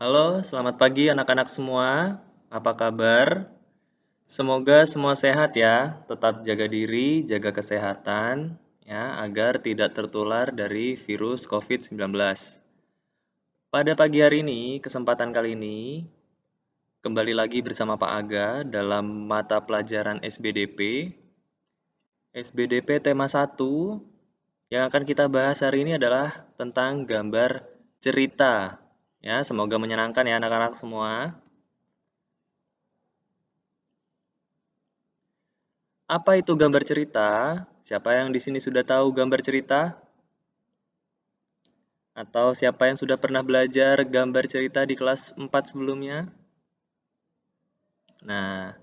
Halo, selamat pagi anak-anak semua. Apa kabar? Semoga semua sehat ya. Tetap jaga diri, jaga kesehatan ya agar tidak tertular dari virus COVID-19. Pada pagi hari ini, kesempatan kali ini kembali lagi bersama Pak Aga dalam mata pelajaran SBDP. SBDP tema 1 yang akan kita bahas hari ini adalah tentang gambar cerita. Ya, semoga menyenangkan ya anak-anak semua. Apa itu gambar cerita? Siapa yang di sini sudah tahu gambar cerita? Atau siapa yang sudah pernah belajar gambar cerita di kelas 4 sebelumnya? Nah,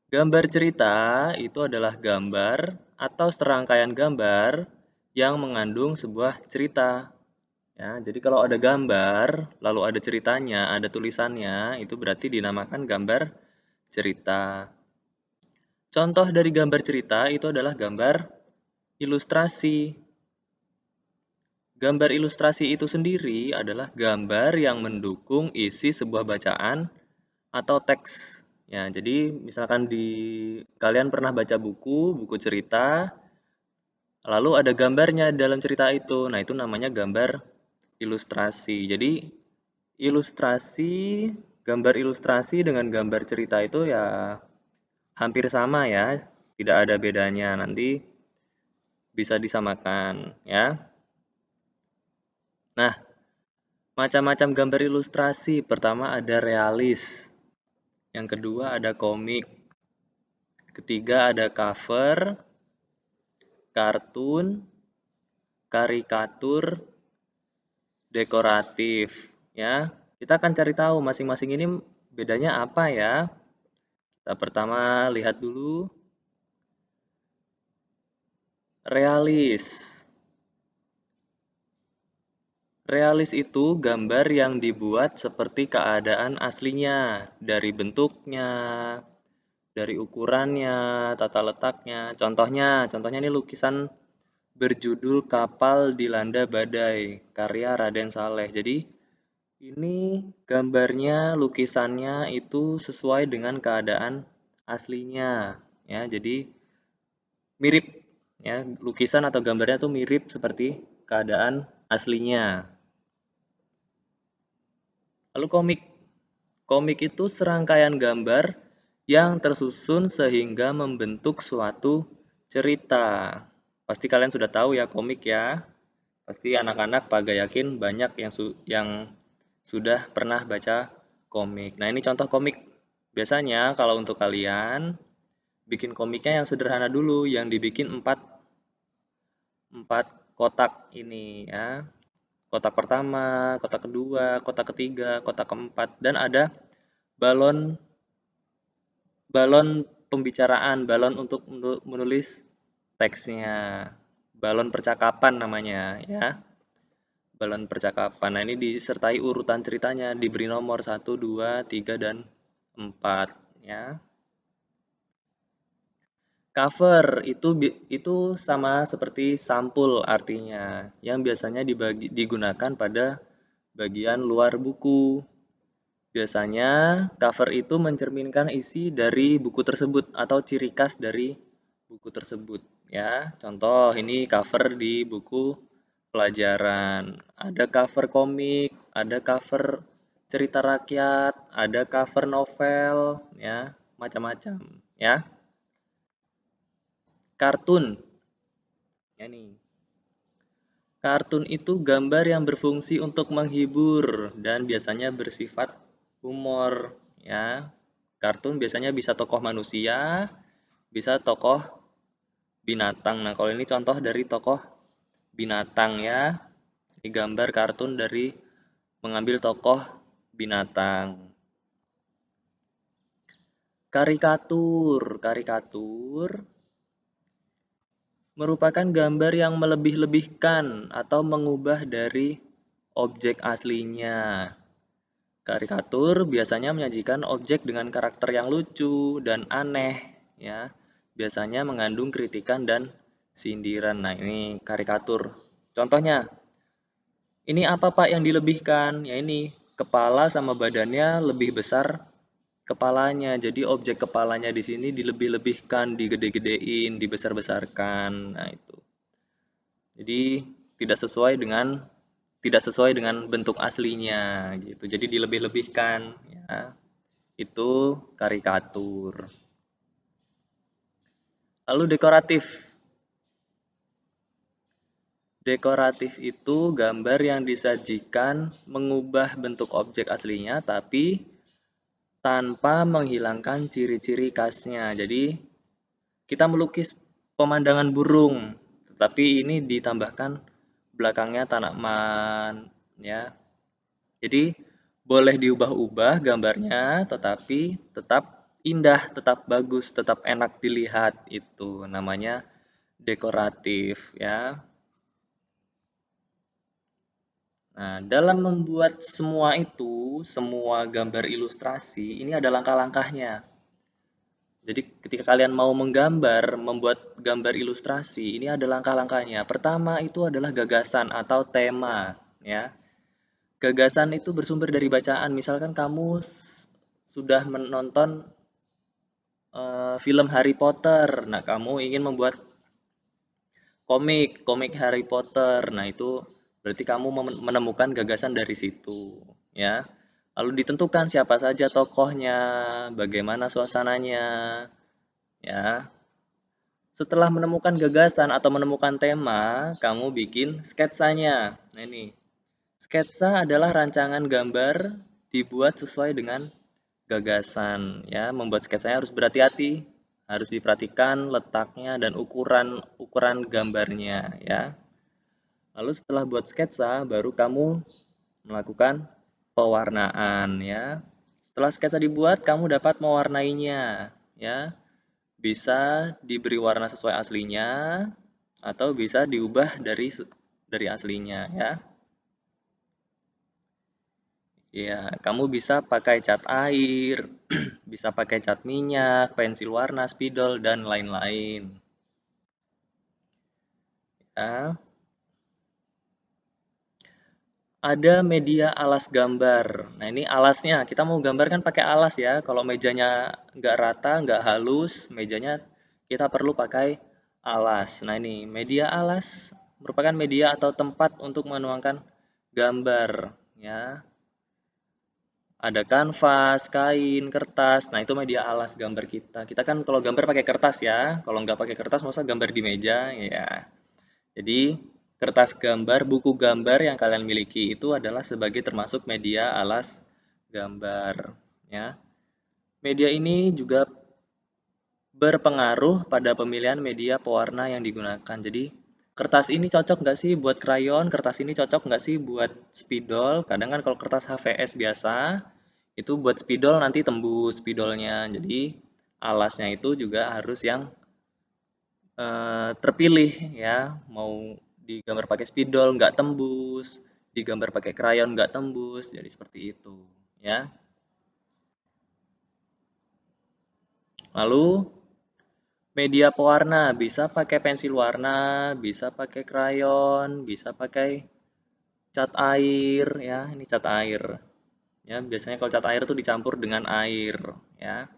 gambar cerita itu adalah gambar atau serangkaian gambar yang mengandung sebuah cerita. Ya, jadi kalau ada gambar, lalu ada ceritanya, ada tulisannya, itu berarti dinamakan gambar cerita. Contoh dari gambar cerita itu adalah gambar ilustrasi. Gambar ilustrasi itu sendiri adalah gambar yang mendukung isi sebuah bacaan atau teks. Ya, jadi misalkan kalian pernah baca buku cerita, lalu ada gambarnya dalam cerita itu. Nah, itu namanya gambar ilustrasi. Jadi, ilustrasi, gambar ilustrasi dengan gambar cerita itu ya hampir sama ya, tidak ada bedanya. Nanti bisa disamakan ya. Nah, macam-macam gambar ilustrasi. Pertama ada realis. Yang kedua ada komik. Ketiga ada cover, kartun, karikatur, dekoratif. Ya, kita akan cari tahu masing-masing ini bedanya apa ya. Kita pertama lihat dulu realis. Realis itu gambar yang dibuat seperti keadaan aslinya, dari bentuknya, dari ukurannya, tata letaknya. Contohnya ini lukisan berjudul Kapal Dilanda Badai, karya Raden Saleh. Jadi ini gambarnya, lukisannya itu sesuai dengan keadaan aslinya, ya. Jadi mirip, ya, lukisan atau gambarnya tuh mirip seperti keadaan aslinya. Lalu komik. Komik itu serangkaian gambar yang tersusun sehingga membentuk suatu cerita. Pasti kalian sudah tahu ya komik ya. Pasti anak-anak Paga yakin banyak yang sudah pernah baca komik. Nah, ini contoh komik. Biasanya kalau untuk kalian bikin komiknya yang sederhana dulu, yang dibikin empat kotak ini ya. Kotak pertama, kotak kedua, kotak ketiga, kotak keempat, dan ada balon balon pembicaraan, balon untuk menulis teksnya. Balon percakapan namanya ya. Balon percakapan. Nah, ini disertai urutan ceritanya, diberi nomor 1, 2, 3, dan 4 ya. Cover itu sama seperti sampul artinya, yang biasanya digunakan pada bagian luar buku. Biasanya cover itu mencerminkan isi dari buku tersebut atau ciri khas dari buku tersebut ya. Contoh ini cover di buku pelajaran. Ada cover komik, ada cover cerita rakyat, ada cover novel ya, macam-macam ya. Kartun. Ya nih. Kartun itu gambar yang berfungsi untuk menghibur dan biasanya bersifat humor ya. Kartun biasanya bisa tokoh manusia, bisa tokoh binatang. Nah, kalau ini contoh dari tokoh binatang ya. Ini gambar kartun dari mengambil tokoh binatang. Karikatur merupakan gambar yang melebih-lebihkan atau mengubah dari objek aslinya. Karikatur biasanya menyajikan objek dengan karakter yang lucu dan aneh, ya. Biasanya mengandung kritikan dan sindiran. Nah, ini karikatur. Contohnya, ini apa Pak yang dilebihkan? Ya ini, kepala sama badannya lebih besar kepalanya. Jadi objek kepalanya di sini dilebih-lebihkan, digede-gedein, dibesar-besarkan. Nah, itu. Jadi tidak sesuai dengan bentuk aslinya gitu. Jadi dilebih-lebihkan ya. Itu karikatur. Lalu dekoratif. Dekoratif itu gambar yang disajikan mengubah bentuk objek aslinya tapi tanpa menghilangkan ciri-ciri khasnya. Jadi kita melukis pemandangan burung, tetapi ini ditambahkan belakangnya tanaman ya. Jadi boleh diubah-ubah gambarnya, tetapi tetap indah, tetap bagus, tetap enak dilihat. Itu namanya dekoratif ya. Nah, dalam membuat semua itu, semua gambar ilustrasi, ini ada langkah-langkahnya. Jadi ketika kalian mau menggambar, membuat gambar ilustrasi, ini ada langkah-langkahnya. Pertama itu adalah gagasan atau tema, ya. Gagasan itu bersumber dari bacaan. Misalkan kamu sudah menonton film Harry Potter. Nah, kamu ingin membuat komik Harry Potter. Nah, itu berarti kamu menemukan gagasan dari situ, ya. Lalu ditentukan siapa saja tokohnya, bagaimana suasananya, ya. Setelah menemukan gagasan atau menemukan tema, kamu bikin sketsanya. Nah, ini. Sketsa adalah rancangan gambar dibuat sesuai dengan gagasan, ya. Membuat sketsanya harus berhati-hati, harus diperhatikan letaknya dan ukuran gambarnya, ya. Lalu setelah buat sketsa, baru kamu melakukan pewarnaan, ya. Setelah sketsa dibuat, kamu dapat mewarnainya, ya. Bisa diberi warna sesuai aslinya atau bisa diubah dari aslinya, ya. Ya, kamu bisa pakai cat air, bisa pakai cat minyak, pensil warna, spidol, dan lain-lain. Ya. Ada media alas gambar. Nah, ini alasnya. Kita mau gambar kan pakai alas ya. Kalau mejanya nggak rata, nggak halus, mejanya kita perlu pakai alas. Nah, ini media alas merupakan media atau tempat untuk menuangkan gambar. Ya, ada kanvas, kain, kertas. Nah, itu media alas gambar kita. Kita kan kalau gambar pakai kertas ya. Kalau nggak pakai kertas, masa gambar di meja? Ya. Jadi, kertas gambar, buku gambar yang kalian miliki itu adalah sebagai termasuk media alas gambar. Ya. Media ini juga berpengaruh pada pemilihan media pewarna yang digunakan. Jadi, kertas ini cocok nggak sih buat krayon? Kertas ini cocok nggak sih buat spidol? Kadang kan kalau kertas HVS biasa, itu buat spidol nanti tembus spidolnya. Jadi, alasnya itu juga harus yang terpilih ya, mau digambar pakai spidol nggak tembus, digambar pakai krayon nggak tembus, jadi seperti itu ya. Lalu media pewarna bisa pakai pensil warna, bisa pakai krayon, bisa pakai cat air ya, ini cat air. Ya, biasanya kalau cat air itu dicampur dengan air ya.